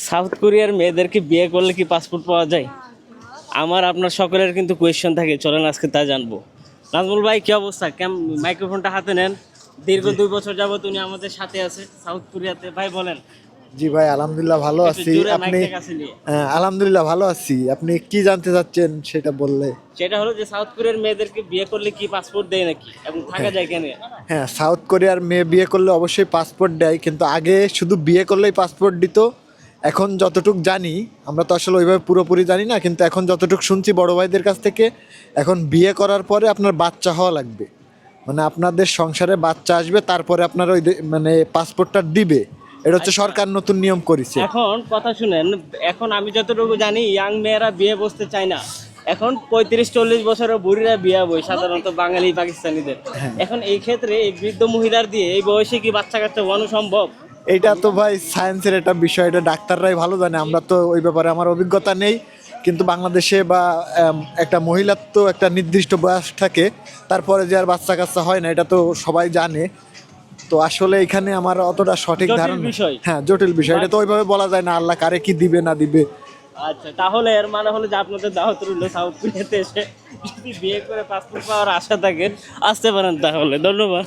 South কোরিয়ার মেয়েদেরকে বিয়ে করলে কি পাসপোর্ট পাওয়া যায়? আমার আপনার সকলের কিন্তু কোয়েশ্চেন থাকে, চলেন আজকে তা জানবো। নাজমুল ভাই, কি অবস্থা? মাইক্রোফোনটা হাতে নেন। দীর্ঘ জি 2 বছর যাবত উনি আমাদের সাথে আছে সাউথ কোরিয়াতে। ভাই বলেন জি ভাই, আলহামদুলিল্লাহ ভালো একটু আছি। জোরে আপনি? মাইকটা কাছে নিয়ে। আলহামদুলিল্লাহ ভালো আছি। আপনি কি জানতে চাচ্ছেন সেটা বললে। সেটা হলো যে সাউথ কোরিয়ার মেয়েদেরকে বিয়ে করলে কি পাসপোর্ট দেয় নাকি, এবং থাকা হ্যাঁ যায় কেন? হ্যাঁ, সাউথ কোরিয়ার মেয়ে বিয়ে করলে অবশ্যই পাসপোর্ট দেয়, কিন্তু আগে শুধু বিয়ে করলেই পাসপোর্ট দিত। এখন যতটুক জানি, আমরা তো আসলে ওইভাবে পুরোপুরি জানি না, কিন্তু এখন যতটুক শুনছি বড় ভাইদের কাছ থেকে, এখন বিয়ে করার পরে আপনার বাচ্চা হওয়া লাগবে। মানে আপনাদের সংসারে বাচ্চা আসবে, তারপরে আপনার ওই মানে পাসপোর্টটা দিবে। এটা হচ্ছে আচ্ছা। সরকার নতুন নিয়ম করেছে। এখন কথা শুনেন, এখন আমি যতটুকু জানি ইয়াং মেয়েরা বিয়ে বসতে চায় না। এখন 35-40 বছরের বুড়িরা বিয়ে বই সাধারণত বাঙালি পাকিস্তানিদের। এখন এই ক্ষেত্রে এই বৃদ্ধ মহিলার দিয়ে এই বয়সে কি বাচ্চা কাচ্চা বানানো সম্ভব? এটা তো ভাই সায়েন্সের একটা বিষয়, এটা ডাক্তাররাই ভালো জানে, আমরা তো ওই ব্যাপারে আমার অভিজ্ঞতা নেই। কিন্তু বাংলাদেশে বা একটা মহিলার তো একটা নির্দিষ্ট বয়স থাকে, তারপরে যে আর বাচ্চা কাচ্চা হয় না, এটা তো সবাই জানে। তো আসলে এখানে আমার অতটা সঠিক জটিল ধারণা। বিষয়। হ্যাঁ, জটিল বিষয়, এটা তো ওইভাবে বলা যায় না আল্লাহ কারে কি দিবে না দিবে। আচ্ছা, তাহলে এর মানে হলো যে আপনাদের দাওয়াত রইল, সাউথ কোরিয়াতে এসে যদি বিয়ে করে পাসপোর্ট পাওয়ার আশা থাকেন আসতে পারেন। তাহলে ধন্যবাদ।